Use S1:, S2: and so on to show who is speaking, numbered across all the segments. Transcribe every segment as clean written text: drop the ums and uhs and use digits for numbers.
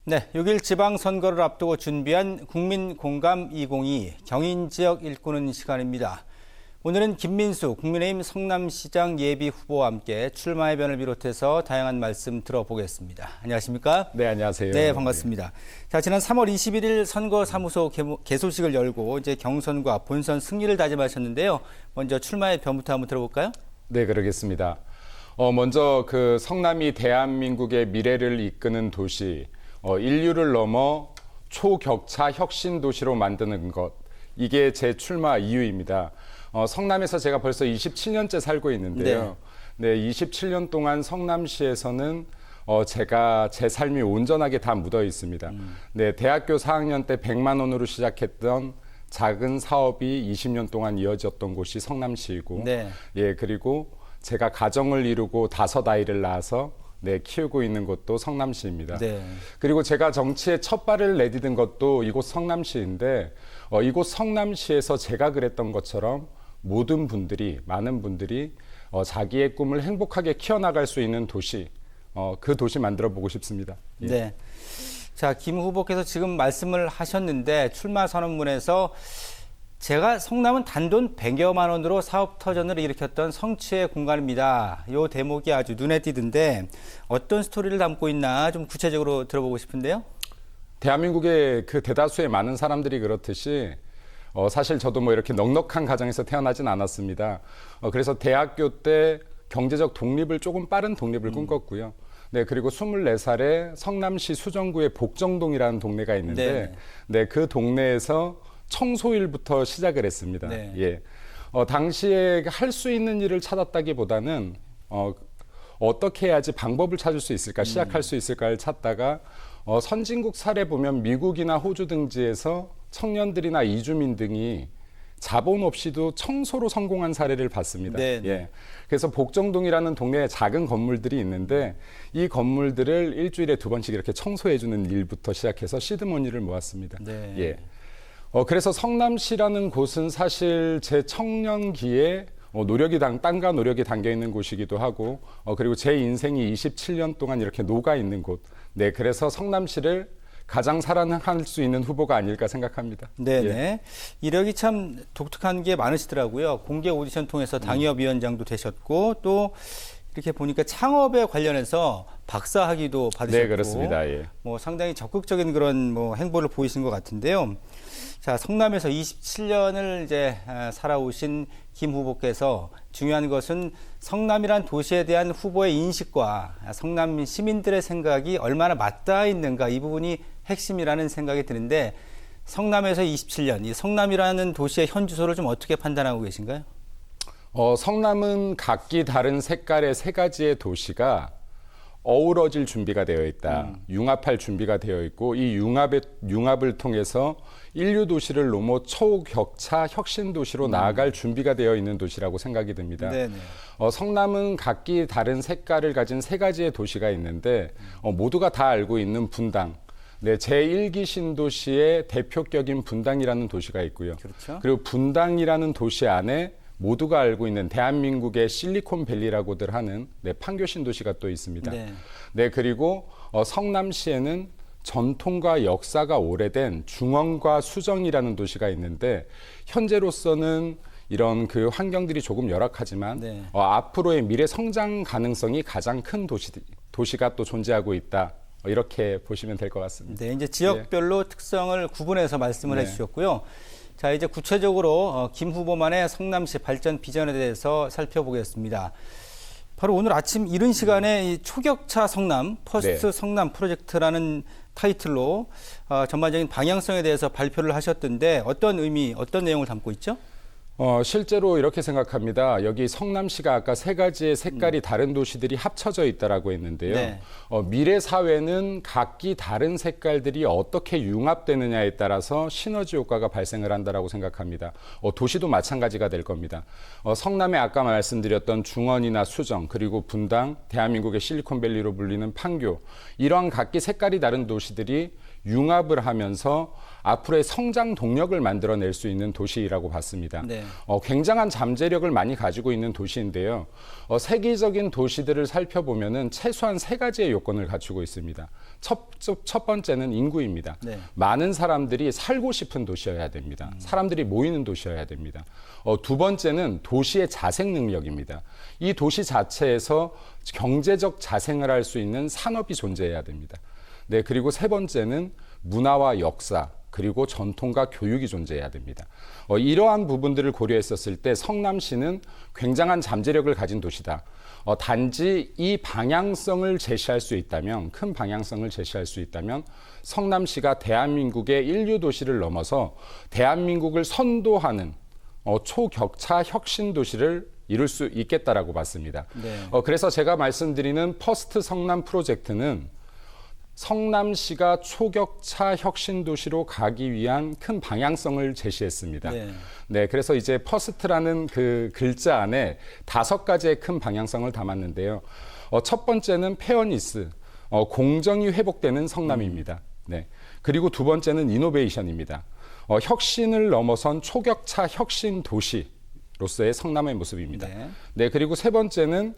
S1: 네, 6일 지방선거를 앞두고 준비한 국민공감 2022 경인지역 일구는 시간입니다. 오늘은 김민수 국민의힘 성남시장 예비 후보와 함께 출마의 변을 비롯해서 다양한 말씀 들어보겠습니다. 안녕하십니까?
S2: 네, 안녕하세요.
S1: 네, 반갑습니다. 자, 지난 3월 21일 선거사무소 개소식을 열고 이제 경선과 본선 승리를 다짐하셨는데요. 먼저 출마의 변부터 한번 들어볼까요?
S2: 네, 그러겠습니다. 먼저 그 성남이 대한민국의 미래를 이끄는 도시, 인류를 넘어 초격차 혁신 도시로 만드는 것, 이게 제 출마 이유입니다. 성남에서 제가 벌써 27년째 살고 있는데요. 네, 27년 동안 성남시에서는 제가 제 삶이 온전하게 다 묻어 있습니다. 네, 대학교 4학년 때 100만 원으로 시작했던 작은 사업이 20년 동안 이어졌던 곳이 성남시이고,
S1: 네.
S2: 예, 그리고 제가 가정을 이루고 5아이를 낳아서 키우고 있는 곳도 성남시입니다.
S1: 네.
S2: 그리고 제가 정치에 첫 발을 내디딘 것도 이곳 성남시인데, 이곳 성남시에서 제가 그랬던 것처럼 많은 분들이 자기의 꿈을 행복하게 키워나갈 수 있는 도시, 그 도시 만들어 보고 싶습니다. 예.
S1: 네. 자, 김 후보께서 지금 말씀을 하셨는데 출마 선언문에서 제가 성남은 단돈 100여만 원으로 사업 터전을 일으켰던 성취의 공간입니다. 이 대목이 아주 눈에 띄던데 어떤 스토리를 담고 있나 좀 구체적으로 들어보고 싶은데요.
S2: 대한민국의 그 대다수의 많은 사람들이 그렇듯이 사실 저도 뭐 이렇게 넉넉한 가정에서 태어나진 않았습니다. 그래서 대학교 때 경제적 독립을 조금 빠른 독립을 꿈꿨고요. 네, 그리고 24살에 성남시 수정구의 복정동이라는 동네가 있는데, 네, 그 동네에서 청소일부터 시작을 했습니다.
S1: 네.
S2: 예. 당시에 할 수 있는 일을 찾았다기보다는 어떻게 해야지 방법을 찾을 수 있을까, 시작할 수 있을까를 찾다가 선진국 사례 보면 미국이나 호주 등지에서 청년들이나 이주민 등이 자본 없이도 청소로 성공한 사례를 봤습니다.
S1: 네.
S2: 예. 그래서 복정동이라는 동네에 작은 건물들이 있는데 이 건물들을 일주일에 2번씩 이렇게 청소해주는 일부터 시작해서 시드머니를 모았습니다.
S1: 네.
S2: 예. 그래서 성남시라는 곳은 사실 제 청년기에 땀과 노력이 담겨 있는 곳이기도 하고, 그리고 제 인생이 27년 동안 이렇게 녹아 있는 곳. 네, 그래서 성남시를 가장 사랑할 수 있는 후보가 아닐까 생각합니다.
S1: 네네.
S2: 예.
S1: 이력이 참 독특한 게 많으시더라고요. 공개 오디션 통해서 당협위원장도 되셨고 또 이렇게 보니까 창업에 관련해서 박사학위도 받으셨고,
S2: 네, 그렇습니다. 예.
S1: 뭐 상당히 적극적인 그런 뭐 행보를 보이신 것 같은데요. 자, 성남에서 27년을 이제 살아오신 김 후보께서 중요한 것은 성남이란 도시에 대한 후보의 인식과 성남 시민들의 생각이 얼마나 맞닿아 있는가, 이 부분이 핵심이라는 생각이 드는데 성남에서 27년, 이 성남이라는 도시의 현 주소를 좀 어떻게 판단하고 계신가요?
S2: 성남은 각기 다른 색깔의 3가지의 도시가 어우러질 준비가 되어 있다. 융합할 준비가 되어 있고 이 융합을 통해서 인류 도시를 넘어 초격차 혁신 도시로 나아갈 준비가 되어 있는 도시라고 생각이 듭니다.
S1: 네네.
S2: 성남은 각기 다른 색깔을 가진 3가지의 도시가 있는데 모두가 다 알고 있는 분당. 네, 제1기 신도시의 대표격인 분당이라는 도시가 있고요.
S1: 그렇죠.
S2: 그리고 분당이라는 도시 안에 모두가 알고 있는 대한민국의 실리콘밸리라고들 하는 판교 신도시가 또 있습니다.
S1: 네.
S2: 네, 그리고 성남시에는 전통과 역사가 오래된 중원과 수정이라는 도시가 있는데 현재로서는 이런 그 환경들이 조금 열악하지만
S1: 네.
S2: 앞으로의 미래 성장 가능성이 가장 큰 도시가 또 존재하고 있다. 이렇게 보시면 될 것 같습니다.
S1: 네, 이제 지역별로 특성을 구분해서 말씀을
S2: 네.
S1: 해주셨고요. 자, 이제 구체적으로 김 후보만의 성남시 발전 비전에 대해서 살펴보겠습니다. 바로 오늘 아침 이른 시간에 이 초격차 성남, 퍼스트 성남 프로젝트라는 타이틀로 전반적인 방향성에 대해서 발표를 하셨던데 어떤 의미, 어떤 내용을 담고 있죠?
S2: 실제로 이렇게 생각합니다. 여기 성남시가 아까 3가지의 색깔이 다른 도시들이 합쳐져 있다라고 했는데요.
S1: 네.
S2: 미래 사회는 각기 다른 색깔들이 어떻게 융합되느냐에 따라서 시너지 효과가 발생을 한다라고 생각합니다. 도시도 마찬가지가 될 겁니다. 성남에 아까 말씀드렸던 중원이나 수정, 그리고 분당, 대한민국의 실리콘밸리로 불리는 판교, 이러한 각기 색깔이 다른 도시들이 융합을 하면서 앞으로의 성장 동력을 만들어낼 수 있는 도시라고 봤습니다.
S1: 네.
S2: 굉장한 잠재력을 많이 가지고 있는 도시인데요. 세계적인 도시들을 살펴보면은 최소한 세 가지의 요건을 갖추고 있습니다. 첫 번째는 인구입니다.
S1: 네.
S2: 많은 사람들이 살고 싶은 도시여야 됩니다. 사람들이 모이는 도시여야 됩니다. 두 번째는 도시의 자생 능력입니다. 이 도시 자체에서 경제적 자생을 할 수 있는 산업이 존재해야 됩니다. 네, 그리고 세 번째는 문화와 역사, 그리고 전통과 교육이 존재해야 됩니다. 이러한 부분들을 고려했었을 때 성남시는 굉장한 잠재력을 가진 도시다. 단지 이 방향성을 제시할 수 있다면, 큰 방향성을 제시할 수 있다면 성남시가 대한민국의 인류 도시를 넘어서 대한민국을 선도하는 초격차 혁신 도시를 이룰 수 있겠다라고 봤습니다.
S1: 네.
S2: 그래서 제가 말씀드리는 퍼스트 성남 프로젝트는 성남시가 초격차 혁신 도시로 가기 위한 큰 방향성을 제시했습니다.
S1: 네.
S2: 네, 그래서 이제 퍼스트라는 그 글자 안에 5가지의 큰 방향성을 담았는데요. 첫 번째는 페어니스, 공정이 회복되는 성남입니다. 네. 그리고 두 번째는 이노베이션입니다. 혁신을 넘어선 초격차 혁신 도시로서의 성남의 모습입니다.
S1: 네.
S2: 네, 그리고 세 번째는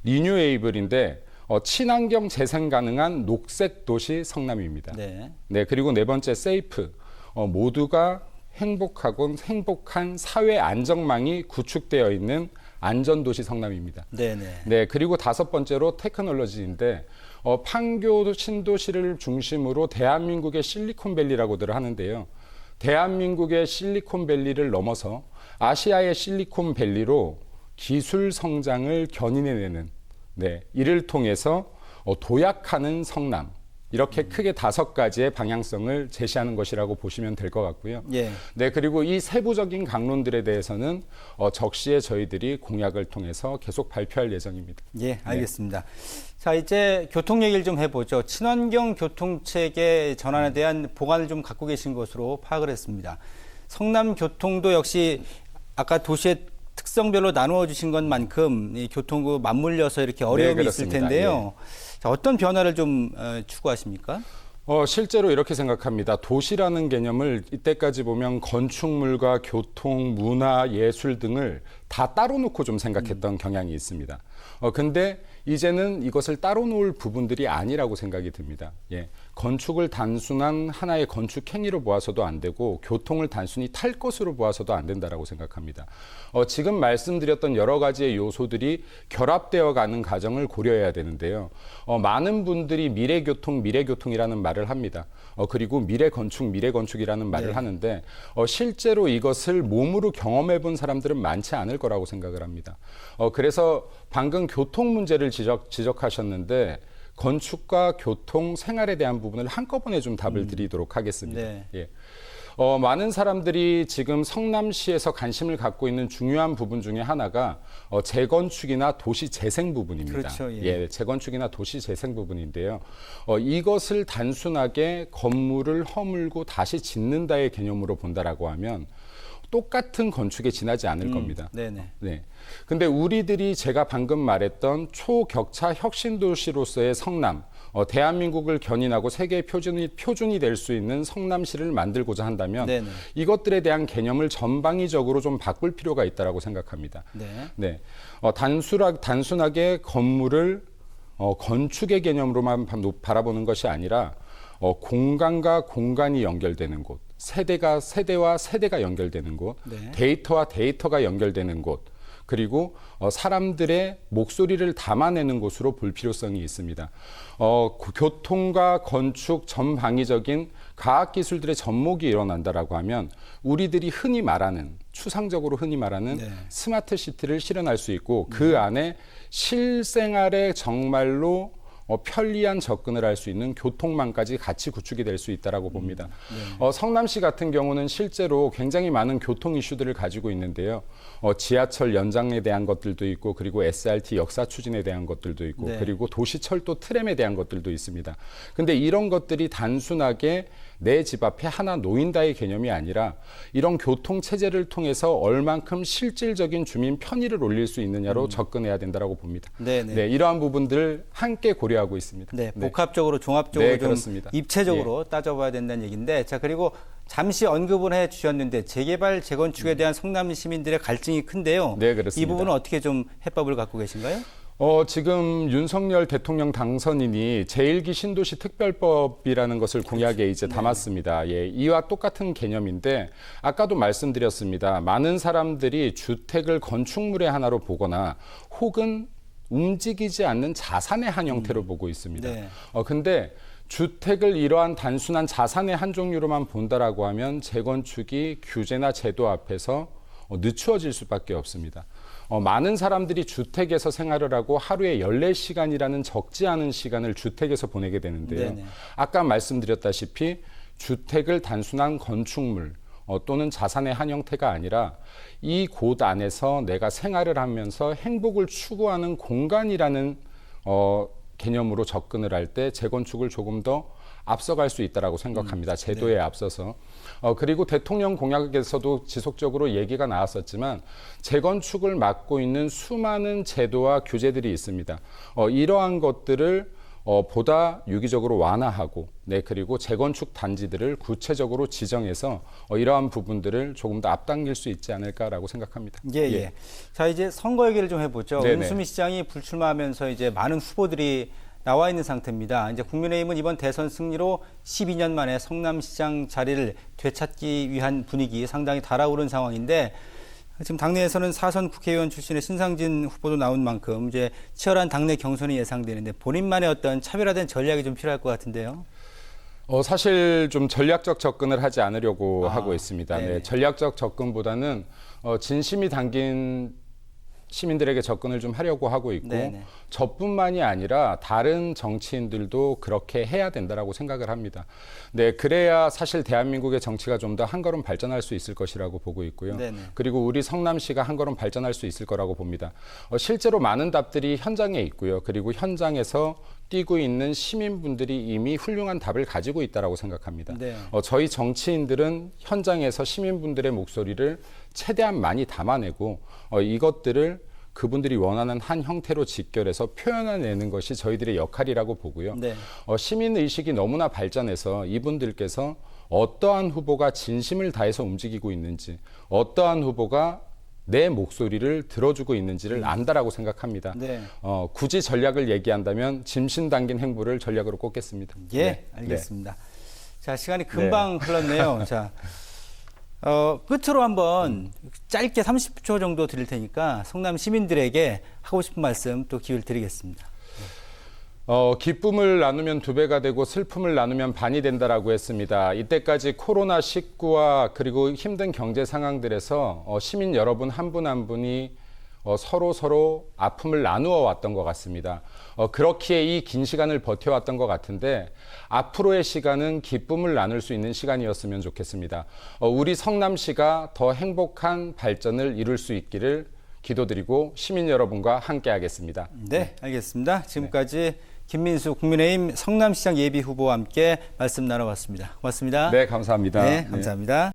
S2: 리뉴에이블인데 친환경 재생 가능한 녹색 도시 성남입니다.
S1: 네.
S2: 네, 그리고 네 번째 세이프, 모두가 행복한 사회 안정망이 구축되어 있는 안전도시 성남입니다.
S1: 네네.
S2: 네, 그리고 다섯 번째로 테크놀로지인데 판교 신도시를 중심으로 대한민국의 실리콘밸리라고들 하는데요. 대한민국의 실리콘밸리를 넘어서 아시아의 실리콘밸리로 기술 성장을 견인해내는, 네, 이를 통해서 도약하는 성남, 이렇게 크게 5가지의 방향성을 제시하는 것이라고 보시면 될 것 같고요.
S1: 예.
S2: 네, 그리고 이 세부적인 강론들에 대해서는 적시에 저희들이 공약을 통해서 계속 발표할 예정입니다.
S1: 예, 알겠습니다. 자, 이제 교통 얘기를 좀 해보죠. 친환경 교통체계 전환에 대한 보관을 좀 갖고 계신 것으로 파악을 했습니다. 성남 교통도 역시 아까 도시의 특성별로 나누어 주신 것만큼 이 교통과 맞물려서 이렇게 어려움이 있을
S2: 그렇습니다.
S1: 텐데요. 자, 어떤 변화를 좀 추구하십니까?
S2: 실제로 이렇게 생각합니다. 도시라는 개념을 이때까지 보면 건축물과 교통, 문화, 예술 등을 다 따로 놓고 좀 생각했던 경향이 있습니다. 근데 이제는 이것을 따로 놓을 부분들이 아니라고 생각이 듭니다. 예. 건축을 단순한 하나의 건축 행위로 보아서도 안 되고 교통을 단순히 탈 것으로 보아서도 안 된다라고 생각합니다. 지금 말씀드렸던 여러 가지의 요소들이 결합되어 가는 과정을 고려해야 되는데요. 많은 분들이 미래교통이라는 말을 합니다. 그리고 미래건축이라는 말을
S1: 네.
S2: 하는데 실제로 이것을 몸으로 경험해 본 사람들은 많지 않을 거라고 생각을 합니다. 그래서 방금 교통 문제를 지적하셨는데 건축과 교통, 생활에 대한 부분을 한꺼번에 좀 답을 드리도록 하겠습니다.
S1: 네.
S2: 예. 많은 사람들이 지금 성남시에서 관심을 갖고 있는 중요한 부분 중에 하나가 재건축이나 도시 재생 부분입니다.
S1: 그렇죠, 예.
S2: 예, 재건축이나 도시 재생 부분인데요. 이것을 단순하게 건물을 허물고 다시 짓는다의 개념으로 본다라고 하면 똑같은 건축에 지나지 않을 겁니다.
S1: 네네.
S2: 네. 근데 우리들이 제가 방금 말했던 초격차 혁신 도시로서의 성남, 대한민국을 견인하고 세계 표준이 될 수 있는 성남시를 만들고자 한다면
S1: 네네.
S2: 이것들에 대한 개념을 전방위적으로 좀 바꿀 필요가 있다라고 생각합니다.
S1: 네.
S2: 네. 단순하게 건물을 건축의 개념으로만 바라보는 것이 아니라 공간과 공간이 연결되는 곳, 세대와 세대가 연결되는 곳,
S1: 네.
S2: 데이터와 데이터가 연결되는 곳, 그리고 사람들의 목소리를 담아내는 곳으로 볼 필요성이 있습니다. 교통과 건축 전방위적인 과학기술들의 접목이 일어난다라고 하면 우리들이 추상적으로 흔히 말하는
S1: 네.
S2: 스마트 시티를 실현할 수 있고 그 안에 실생활에 정말로 편리한 접근을 할 수 있는 교통망까지 같이 구축이 될 수 있다라고 봅니다. 성남시 같은 경우는 실제로 굉장히 많은 교통 이슈들을 가지고 있는데요. 지하철 연장에 대한 것들도 있고 그리고 SRT 역사 추진에 대한 것들도 있고
S1: 네.
S2: 그리고 도시철도 트램에 대한 것들도 있습니다. 근데 이런 것들이 단순하게 내 집 앞에 하나 놓인다의 개념이 아니라 이런 교통 체제를 통해서 얼만큼 실질적인 주민 편의를 올릴 수 있느냐로 접근해야 된다라고 봅니다.
S1: 네네.
S2: 네, 이러한 부분들 함께 고려하고 있습니다.
S1: 네, 복합적으로 종합적으로
S2: 네,
S1: 좀
S2: 그렇습니다.
S1: 입체적으로 따져봐야 된다는 얘기인데, 자 그리고 잠시 언급을 해주셨는데 재개발 재건축에 대한 성남 시민들의 갈증이 큰데요.
S2: 네, 그렇습니다.
S1: 이 부분은 어떻게 좀 해법을 갖고 계신가요?
S2: 지금 윤석열 대통령 당선인이 제1기 신도시 특별법이라는 것을 공약에 이제 담았습니다. 예, 이와 똑같은 개념인데 아까도 말씀드렸습니다. 많은 사람들이 주택을 건축물의 하나로 보거나 혹은 움직이지 않는 자산의 한 형태로 보고 있습니다.
S1: 네.
S2: 근데 주택을 이러한 단순한 자산의 한 종류로만 본다라고 하면 재건축이 규제나 제도 앞에서 늦추어질 수밖에 없습니다. 많은 사람들이 주택에서 생활을 하고 하루에 14시간이라는 적지 않은 시간을 주택에서 보내게 되는데요.
S1: 네네.
S2: 아까 말씀드렸다시피 주택을 단순한 건축물 또는 자산의 한 형태가 아니라 이 곳 안에서 내가 생활을 하면서 행복을 추구하는 공간이라는 개념으로 접근을 할 때 재건축을 조금 더 앞서갈 수 있다라고 생각합니다. 제도에 앞서서. 그리고 대통령 공약에서도 지속적으로 얘기가 나왔었지만 재건축을 막고 있는 수많은 제도와 규제들이 있습니다. 이러한 것들을 보다 유기적으로 완화하고, 네, 그리고 재건축 단지들을 구체적으로 지정해서 이러한 부분들을 조금 더 앞당길 수 있지 않을까라고 생각합니다.
S1: 예. 자 이제 선거 얘기를 좀 해보죠.
S2: 네네.
S1: 은수미 시장이 불출마하면서 이제 많은 후보들이 나와 있는 상태입니다. 이제 국민의힘은 이번 대선 승리로 12년 만에 성남시장 자리를 되찾기 위한 분위기 상당히 달아오른 상황인데, 지금 당내에서는 사선 국회의원 출신의 신상진 후보도 나온 만큼 이제 치열한 당내 경선이 예상되는데 본인만의 어떤 차별화된 전략이 좀 필요할 것 같은데요.
S2: 사실 좀 전략적 접근을 하지 않으려고 하고 있습니다.
S1: 네네.
S2: 네, 전략적 접근보다는 진심이 담긴 시민들에게 접근을 좀 하려고 하고 있고,
S1: 네네.
S2: 저뿐만이 아니라 다른 정치인들도 그렇게 해야 된다라고 생각을 합니다. 네, 그래야 사실 대한민국의 정치가 좀 더 한 걸음 발전할 수 있을 것이라고 보고 있고요.
S1: 네네.
S2: 그리고 우리 성남시가 한 걸음 발전할 수 있을 거라고 봅니다. 실제로 많은 답들이 현장에 있고요. 그리고 현장에서 뛰고 있는 시민분들이 이미 훌륭한 답을 가지고 있다라고 생각합니다.
S1: 네.
S2: 저희 정치인들은 현장에서 시민분들의 목소리를 최대한 많이 담아내고 이것들을 그분들이 원하는 한 형태로 직결해서 표현해내는 것이 저희들의 역할이라고 보고요.
S1: 네.
S2: 시민의식이 너무나 발전해서 이분들께서 어떠한 후보가 진심을 다해서 움직이고 있는지, 어떠한 후보가 내 목소리를 들어주고 있는지를 안다라고 생각합니다.
S1: 네.
S2: 굳이 전략을 얘기한다면 짐신 담긴 행보를 전략으로 꼽겠습니다.
S1: 예,
S2: 네.
S1: 알겠습니다. 자, 시간이 금방 흘렀네요. 자, 끝으로 한번 짧게 30초 정도 드릴 테니까 성남 시민들에게 하고 싶은 말씀 또 기회를 드리겠습니다.
S2: 기쁨을 나누면 두 배가 되고 슬픔을 나누면 반이 된다라고 했습니다. 이때까지 코로나19와 그리고 힘든 경제 상황들에서 시민 여러분 한 분 한 분이 서로 아픔을 나누어 왔던 것 같습니다. 그렇기에 이 긴 시간을 버텨왔던 것 같은데 앞으로의 시간은 기쁨을 나눌 수 있는 시간이었으면 좋겠습니다. 우리 성남시가 더 행복한 발전을 이룰 수 있기를 기도드리고 시민 여러분과 함께하겠습니다.
S1: 네, 알겠습니다. 지금까지 김민수 국민의힘 성남시장 예비후보와 함께 말씀 나눠봤습니다. 고맙습니다.
S2: 네, 감사합니다.
S1: 네, 감사합니다.